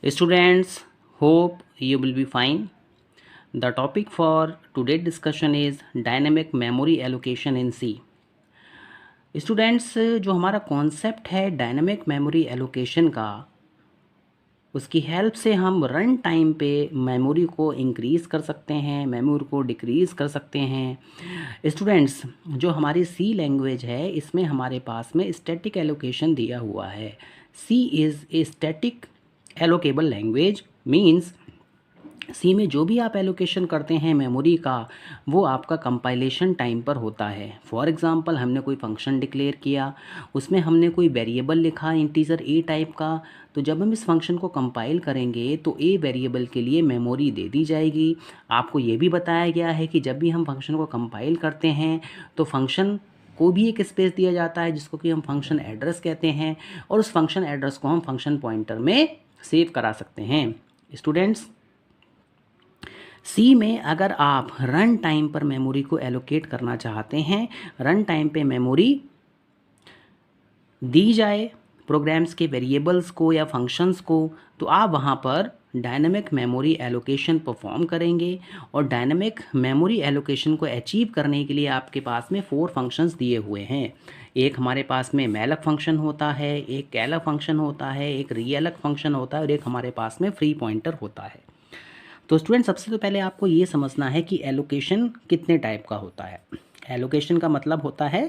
Students, hope you will be fine. The topic for today's discussion is dynamic memory allocation in C. Students, जो हमारा concept है dynamic memory allocation का, उसकी help से हम run time पे memory को इंक्रीज़ कर सकते हैं, मेमोरी को डिक्रीज़ कर सकते हैं। स्टूडेंट्स, जो हमारी सी लैंग्वेज है इसमें हमारे पास में स्टैटिक एलोकेशन दिया हुआ है। C is a static allocable language, means C में जो भी आप एलोकेशन करते हैं मेमोरी का, वो आपका कंपाइलेशन टाइम पर होता है। फॉर एग्ज़ाम्पल, हमने कोई फंक्शन डिक्लेयर किया, उसमें हमने कोई वेरिएबल लिखा इंटीजर ए टाइप का, तो जब हम इस फंक्शन को कंपाइल करेंगे तो ए वेरिएबल के लिए मेमोरी दे दी जाएगी। आपको ये भी बताया गया है कि जब भी हम फंक्शन को कंपाइल करते हैं तो फंक्शन को भी एक स्पेस दिया जाता है जिसको कि हम फंक्शन एड्रेस कहते हैं, और उस फंक्शन एड्रेस को हम फंक्शन पॉइंटर में सेव करा सकते हैं। स्टूडेंट्स, सी में अगर आप रन टाइम पर मेमोरी को एलोकेट करना चाहते हैं, रन टाइम पे मेमोरी दी जाए प्रोग्राम्स के वेरिएबल्स को या फंक्शंस को, तो आप वहाँ पर डायनामिक मेमोरी एलोकेशन परफॉर्म करेंगे। और डायनामिक मेमोरी एलोकेशन को अचीव करने के लिए आपके पास में 4 फंक्शंस दिए हुए हैं। एक हमारे पास में मैलक फंक्शन होता है, एक कैलक फंक्शन होता है, एक रीएलक फंक्शन होता है, और एक हमारे पास में फ्री पॉइंटर होता है। तो स्टूडेंट, सबसे तो पहले आपको ये समझना है कि एलोकेशन कितने टाइप का होता है। एलोकेशन का मतलब होता है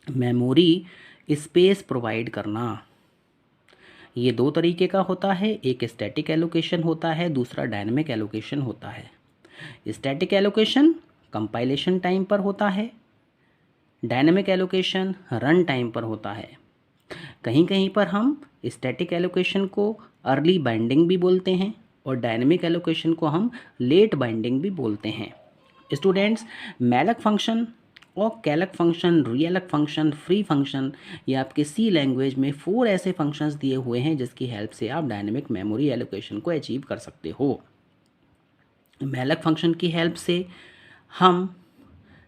मेमोरी स्पेस प्रोवाइड करना। ये 2 तरीके का होता है, एक स्टैटिक एलोकेशन होता है, दूसरा डायनामिक एलोकेशन होता है। स्टैटिक एलोकेशन कंपाइलेशन टाइम पर होता है, डायनामिक एलोकेशन रन टाइम पर होता है। कहीं कहीं पर हम स्टैटिक एलोकेशन को अर्ली बाइंडिंग भी बोलते हैं और डायनेमिक एलोकेशन को हम लेट बाइंडिंग भी बोलते हैं। स्टूडेंट्स, मैलक फंक्शन और कैलक फंक्शन, रीएलक फंक्शन, फ्री फंक्शन, ये आपके सी लैंग्वेज में 4 ऐसे फंक्शंस दिए हुए हैं जिसकी हेल्प से आप डायनेमिक मेमोरी एलोकेशन को अचीव कर सकते हो। मैलक फंक्शन की हेल्प से हम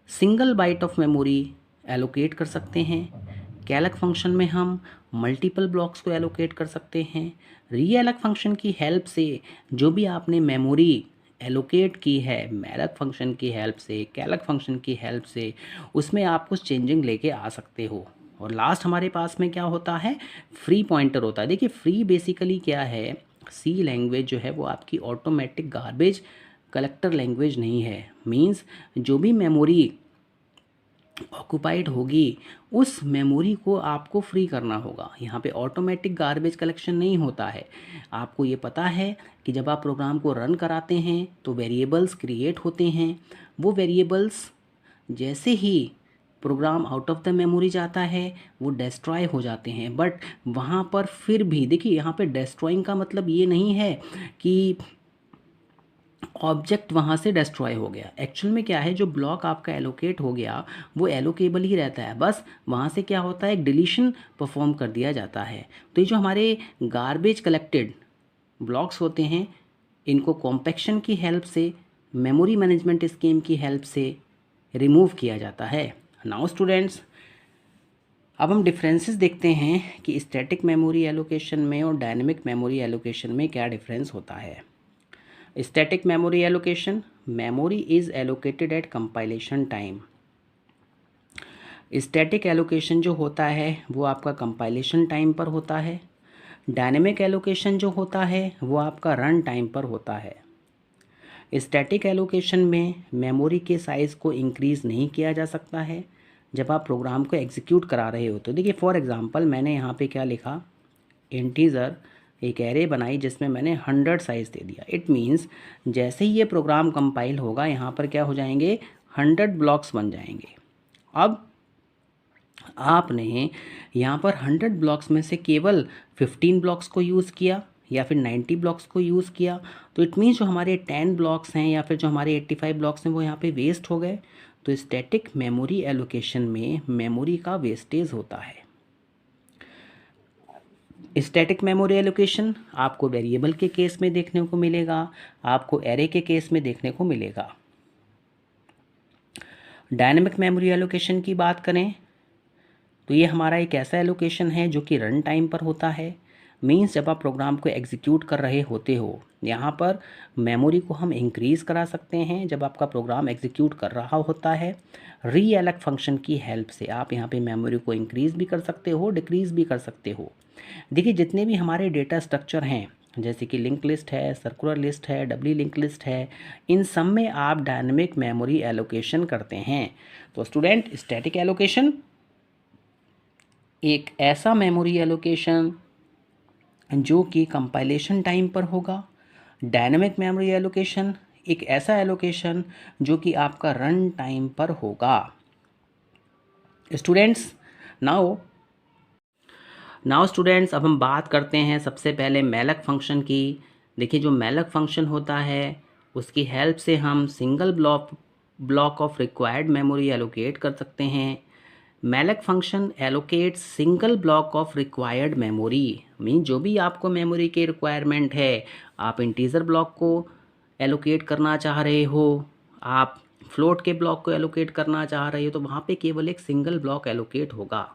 single byte of memory allocate कर सकते हैं। कैलक फंक्शन में हम मल्टीपल ब्लॉक्स को एलोकेट कर सकते हैं। रीएलक फंक्शन की हेल्प से जो भी आपने मेमोरी एलोकेट की है मैलक फंक्शन की हेल्प से, कैलक फंक्शन की हेल्प से, उसमें आप कुछ चेंजिंग लेके आ सकते हो। और लास्ट हमारे पास में क्या होता है, फ्री पॉइंटर होता है। देखिए, फ्री बेसिकली क्या है, सी लैंग्वेज जो है वो आपकी ऑटोमेटिक गार्बेज कलेक्टर लैंग्वेज नहीं है। मींस जो भी मेमोरी ऑक्यूपाइड होगी उस मेमोरी को आपको फ्री करना होगा। यहाँ पे ऑटोमेटिक गार्बेज कलेक्शन नहीं होता है। आपको ये पता है कि जब आप प्रोग्राम को रन कराते हैं तो वेरिएबल्स क्रिएट होते हैं। वो वेरिएबल्स जैसे ही program out of the memory जाता है वो डिस्ट्रॉय हो जाते हैं। बट वहाँ पर फिर भी देखिए, यहाँ पे डिस्ट्रॉइंग का मतलब ये नहीं है कि ऑब्जेक्ट वहाँ से डिस्ट्रॉय हो गया। एक्चुअल में क्या है, जो ब्लॉक आपका एलोकेट हो गया वो एलोकेबल ही रहता है, बस वहाँ से क्या होता है, एक डिलीशन परफॉर्म कर दिया जाता है। तो ये जो हमारे गार्बेज कलेक्टेड ब्लॉक्स होते हैं, इनको कॉम्पैक्शन की हेल्प से, मेमोरी मैनेजमेंट स्कीम की हेल्प से रिमूव किया जाता है। नाउ स्टूडेंट्स, अब हम डिफरेंसेस देखते हैं कि स्टैटिक मेमोरी एलोकेशन में और डायनेमिक मेमोरी एलोकेशन में क्या डिफरेंस होता है। Static memory allocation, memory is allocated at compilation time. Static allocation जो होता है वो आपका कंपाइलेशन टाइम पर होता है। डायनेमिक एलोकेशन जो होता है वो आपका रन टाइम पर होता है। स्टैटिक एलोकेशन में मेमोरी के साइज़ को इंक्रीज़ नहीं किया जा सकता है जब आप प्रोग्राम को एग्जीक्यूट करा रहे हो। तो देखिए, फॉर एग्जांपल मैंने यहाँ पे क्या लिखा, इंटीज़र एक एरे बनाई जिसमें मैंने 100 साइज़ दे दिया। इट मीन्स जैसे ही ये प्रोग्राम कंपाइल होगा यहाँ पर क्या हो जाएंगे, 100 ब्लॉक्स बन जाएंगे। अब आपने यहाँ पर 100 ब्लॉक्स में से केवल 15 ब्लॉक्स को यूज़ किया या फिर 90 ब्लॉक्स को यूज़ किया, तो इट मीन्स जो हमारे 10 ब्लॉक्स हैं या फिर जो हमारे 85 ब्लॉक्स हैं वो यहाँ पे वेस्ट हो गए। तो स्टैटिक मेमोरी एलोकेशन में मेमोरी का वेस्टेज होता है। स्टैटिक मेमोरी एलोकेशन आपको वेरिएबल के केस में देखने को मिलेगा, आपको एरे के केस में देखने को मिलेगा। डायनेमिक मेमोरी एलोकेशन की बात करें तो ये हमारा एक ऐसा एलोकेशन है जो कि रन टाइम पर होता है। मीन्स जब आप प्रोग्राम को एग्जीक्यूट कर रहे होते हो, यहाँ पर मेमोरी को हम इंक्रीज़ करा सकते हैं जब आपका प्रोग्राम एग्जीक्यूट कर रहा होता है। रीएलेक्ट फंक्शन की हेल्प से आप यहाँ पे मेमोरी को इंक्रीज़ भी कर सकते हो, डिक्रीज़ भी कर सकते हो। देखिए जितने भी हमारे डेटा स्ट्रक्चर हैं, जैसे कि लिंक लिस्ट है, सर्कुलर लिस्ट है, डबली लिंक लिस्ट है, इन सब में आप डायनेमिक मेमोरी एलोकेशन करते हैं। तो स्टूडेंट, स्टैटिक एलोकेशन एक ऐसा मेमोरी एलोकेशन जो कि कंपाइलेशन टाइम पर होगा। डायनेमिक मेमोरी एलोकेशन एक ऐसा एलोकेशन जो कि आपका रन टाइम पर होगा। स्टूडेंट्स, नाउ स्टूडेंट्स, अब हम बात करते हैं सबसे पहले मैलक फंक्शन की। देखिए जो मैलक फंक्शन होता है उसकी हेल्प से हम single block of required memory allocate कर सकते हैं। Malloc function allocates single block of required memory, mean जो भी आपको मेमोरी की रिक्वायरमेंट है, आप इंटीजर ब्लॉक को एलोकेट करना चाह रहे हो, आप फ्लोट के ब्लॉक को एलोकेट करना चाह रहे हो, तो वहाँ पे केवल एक सिंगल ब्लॉक एलोकेट होगा।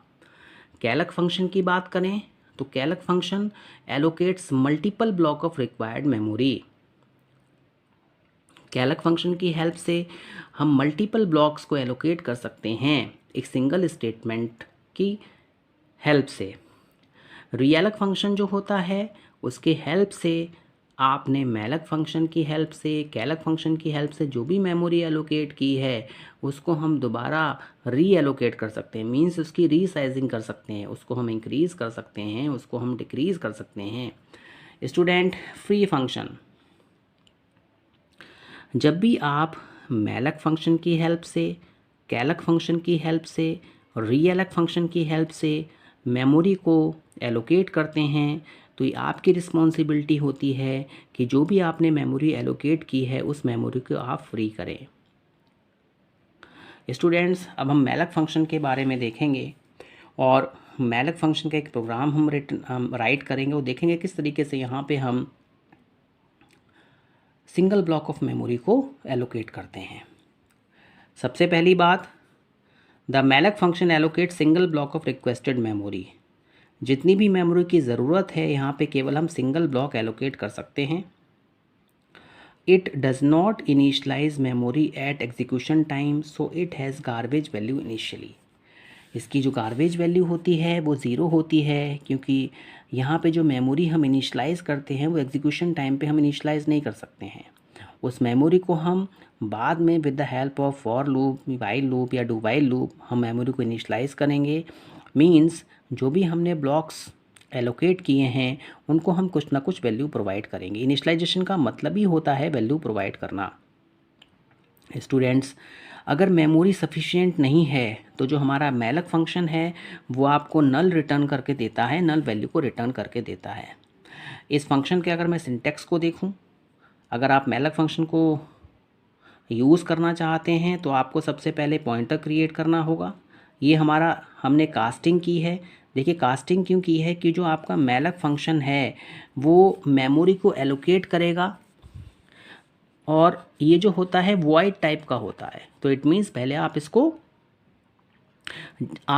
कैलक फंक्शन की बात करें तो कैलक function allocates multiple block of required memory. कैलक फंक्शन की हेल्प से हम मल्टीपल ब्लॉक्स को एलोकेट कर सकते हैं एक सिंगल स्टेटमेंट की हेल्प से। रियलक फंक्शन जो होता है उसके हेल्प से आपने मैलक फंक्शन की हेल्प से, कैलक फंक्शन की हेल्प से जो भी मेमोरी एलोकेट की है उसको हम दोबारा री एलोकेट कर सकते हैं, मींस उसकी रीसाइजिंग कर सकते हैं, उसको हम इंक्रीज़ कर सकते हैं, उसको हम डिक्रीज़ कर सकते हैं। स्टूडेंट, फ्री फंक्शन, जब भी आप मैलक फंक्शन की हेल्प से, कैलक फंक्शन की हेल्प से, रीएलक फंक्शन की हेल्प से मेमोरी को एलोकेट करते हैं तो ये आपकी रिस्पॉन्सिबिलिटी होती है कि जो भी आपने मेमोरी एलोकेट की है उस मेमोरी को आप फ्री करें। स्टूडेंट्स, अब हम मैलक फंक्शन के बारे में देखेंगे और मैलक फंक्शन का एक प्रोग्राम हम राइट करेंगे और देखेंगे किस तरीके से यहाँ पे हम सिंगल ब्लॉक ऑफ मेमोरी को एलोकेट करते हैं। सबसे पहली बात, the malloc function allocate single block of requested memory. जितनी भी मेमोरी की ज़रूरत है यहाँ पे केवल हम सिंगल ब्लॉक एलोकेट कर सकते हैं। It does not initialise memory at execution time, so it has garbage value initially. इसकी जो गार्बेज वैल्यू होती है वो ज़ीरो होती है क्योंकि यहाँ पे जो मेमोरी हम इनिशलाइज़ करते हैं वो एग्जीक्यूशन टाइम पे हम इनिशलाइज़ नहीं कर सकते हैं। उस मेमोरी को हम बाद में with the help of for loop, while loop या डू वाइल लूप हम मेमोरी को इनिशलाइज़ करेंगे। मीन्स जो भी हमने ब्लॉक्स एलोकेट किए हैं उनको हम कुछ ना कुछ वैल्यू प्रोवाइड करेंगे। इनिशलाइजेशन का मतलब ही होता है वैल्यू प्रोवाइड करना। स्टूडेंट्स, अगर मेमोरी सफिशिएंट नहीं है तो जो हमारा मैलक फंक्शन है वो आपको नल रिटर्न करके देता है, नल वैल्यू को रिटर्न करके देता है। इस फंक्शन के अगर मैं सिंटेक्स को देखूं, अगर आप मैलक फंक्शन को यूज़ करना चाहते हैं तो आपको सबसे पहले पॉइंटर क्रिएट करना होगा। ये हमने कास्टिंग की है। देखिए कास्टिंग क्यों की है कि जो आपका मैलक फंक्शन है वो मेमोरी को एलोकेट करेगा और ये जो होता है वॉइड टाइप का होता है। तो इट मीन्स पहले आप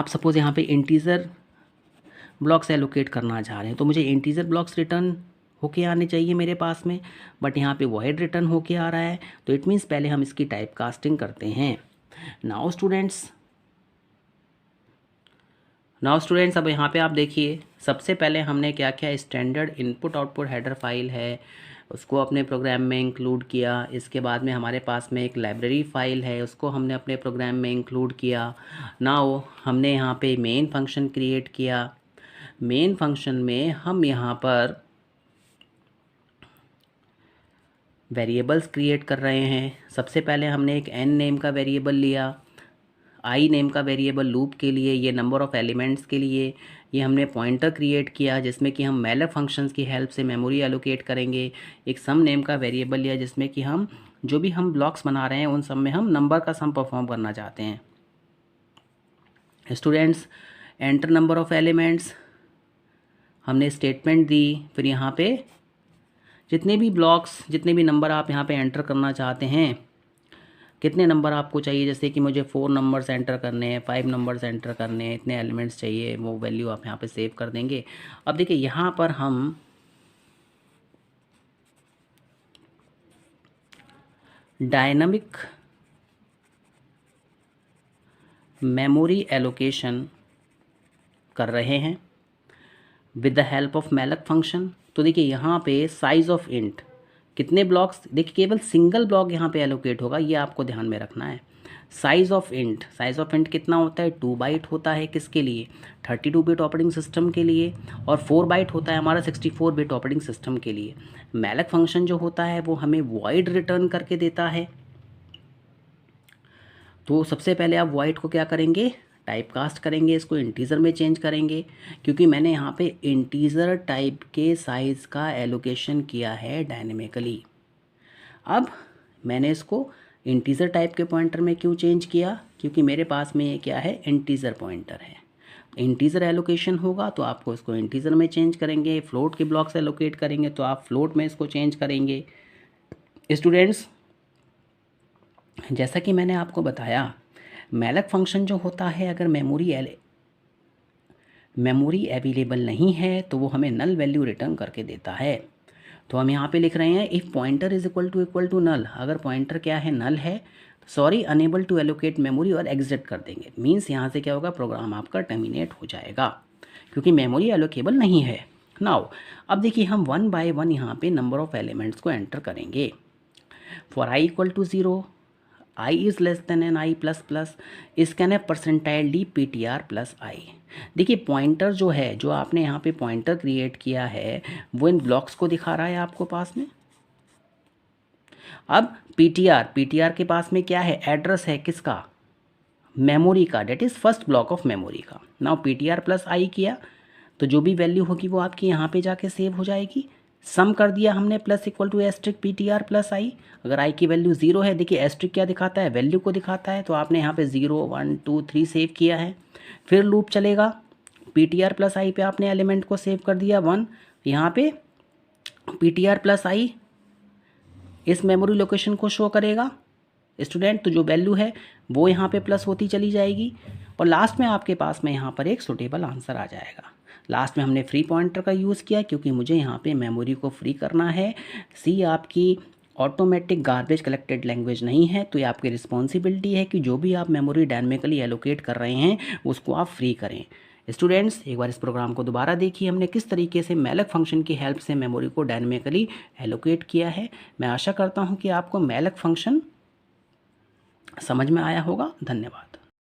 सपोज़ यहाँ पे इंटीजर ब्लॉक्स एलोकेट करना चाह रहे हैं तो मुझे इंटीजर ब्लॉक्स रिटर्न होके आने चाहिए मेरे पास में, बट यहाँ पे वॉइड रिटर्न होके आ रहा है। तो इट मीन्स पहले हम इसकी टाइप कास्टिंग करते हैं। नाउ स्टूडेंट्स, अब यहाँ पे आप देखिए सबसे पहले हमने क्या किया, standard input output header file है उसको अपने प्रोग्राम में इंक्लूड किया। इसके बाद में हमारे पास में एक लाइब्रेरी फ़ाइल है उसको हमने अपने प्रोग्राम में इंक्लूड किया। नाउ हमने यहाँ पे मेन फंक्शन क्रिएट किया। मेन फंक्शन में हम यहाँ पर वेरिएबल्स क्रिएट कर रहे हैं। सबसे पहले हमने एक n नेम का वेरिएबल लिया, i नेम का वेरिएबल लूप के लिए, ये नंबर ऑफ़ एलिमेंट्स के लिए। ये हमने पॉइंटर क्रिएट किया जिसमें कि हम मैलक फंक्शंस की हेल्प से मेमोरी एलोकेट करेंगे। एक सम नेम का वेरिएबल लिया जिसमें कि हम जो भी हम ब्लॉक्स बना रहे हैं उन सब में हम नंबर का सम परफॉर्म करना चाहते हैं। Students, enter number of elements हमने स्टेटमेंट दी। फिर यहाँ पे जितने भी ब्लॉक्स, जितने भी नंबर आप यहाँ पे एंटर करना चाहते हैं कितने नंबर आपको चाहिए, जैसे कि मुझे 4 नंबर्स एंटर करने हैं, 5 नंबर्स एंटर करने हैं, इतने एलिमेंट्स चाहिए, वो वैल्यू आप यहाँ पे सेव कर देंगे। अब देखिए यहाँ पर हम डायनामिक मेमोरी एलोकेशन कर रहे हैं with the help of malloc function. तो देखिए यहाँ पे साइज ऑफ इंट कितने ब्लॉक्स, देखिए केवल सिंगल ब्लॉक यहाँ पे एलोकेट होगा, ये आपको ध्यान में रखना है। साइज ऑफ इंट कितना होता है, 2 बाइट होता है, किसके लिए, 32 बिट ऑपरेटिंग सिस्टम के लिए, और 4 बाइट होता है हमारा 64 बिट ऑपरेटिंग सिस्टम के लिए। मैलक फंक्शन जो होता है वो हमें वॉइड रिटर्न करके देता है। तो सबसे पहले आप वॉइड को क्या करेंगे, टाइप कास्ट करेंगे, इसको इंटीज़र में चेंज करेंगे, क्योंकि मैंने यहाँ पे इंटीज़र टाइप के साइज़ का एलोकेशन किया है डायनेमिकली। अब मैंने इसको इंटीज़र टाइप के पॉइंटर में क्यों चेंज किया, क्योंकि मेरे पास में ये क्या है, इंटीज़र पॉइंटर है। इंटीज़र एलोकेशन होगा तो आपको इसको इंटीज़र में चेंज करेंगे, फ्लोट के ब्लॉक से एलोकेट करेंगे तो आप फ्लोट में इसको चेंज करेंगे। स्टूडेंट्स, जैसा कि मैंने आपको बताया, मैलक फंक्शन जो होता है, अगर मेमोरी अवेलेबल नहीं है तो वो हमें नल वैल्यू रिटर्न करके देता है। तो हम यहाँ पे लिख रहे हैं if pointer is equal to null, अगर पॉइंटर क्या है, नल है, sorry unable to allocate memory, और एग्जिट कर देंगे। मीन्स यहाँ से क्या होगा, प्रोग्राम आपका टर्मिनेट हो जाएगा क्योंकि मेमोरी एलोकेबल नहीं है। नाउ अब देखिए हम 1 बाय 1 यहाँ पे नंबर ऑफ एलिमेंट्स को एंटर करेंगे। For i equal to 0, i is less than n i plus plus, scan है percentile d PTR plus i। देखिए पॉइंटर जो है, जो आपने यहाँ पे पॉइंटर क्रिएट किया है, वो इन ब्लॉक्स को दिखा रहा है आपको पास में। अब PTR के पास में क्या है, एड्रेस है किसका, मेमोरी का, that is first block of memory का। नाउ PTR प्लस i किया तो जो भी वैल्यू होगी वो आपकी यहाँ पे जाके सेव हो जाएगी। सम कर दिया हमने, plus equal to asterisk PTR plus i। अगर i की वैल्यू 0 है, देखिए एस्ट्रिक क्या दिखाता है, वैल्यू को दिखाता है, तो आपने यहाँ पे 0 1 2 3 सेव किया है। फिर लूप चलेगा, PTR प्लस i पे आपने एलिमेंट को सेव कर दिया 1, यहाँ पे PTR प्लस i इस मेमोरी लोकेशन को शो करेगा स्टूडेंट, तो जो वैल्यू है वो यहाँ पे प्लस होती चली जाएगी, और लास्ट में आपके पास में यहाँ पर एक सुटेबल आंसर आ जाएगा। लास्ट में हमने फ्री पॉइंटर का यूज़ किया क्योंकि मुझे यहाँ पे मेमोरी को फ्री करना है। सी आपकी ऑटोमेटिक गार्बेज कलेक्टेड लैंग्वेज नहीं है, तो ये आपकी रिस्पॉन्सिबिलिटी है कि जो भी आप मेमोरी डायनेमिकली एलोकेट कर रहे हैं उसको आप फ्री करें। स्टूडेंट्स, एक बार इस प्रोग्राम को दोबारा देखिए, हमने किस तरीके से मैलक फंक्शन की हेल्प से मेमोरी को डायनेमिकली एलोकेट किया है। मैं आशा करता हूँ कि आपको मैलक फंक्शन समझ में आया होगा। धन्यवाद।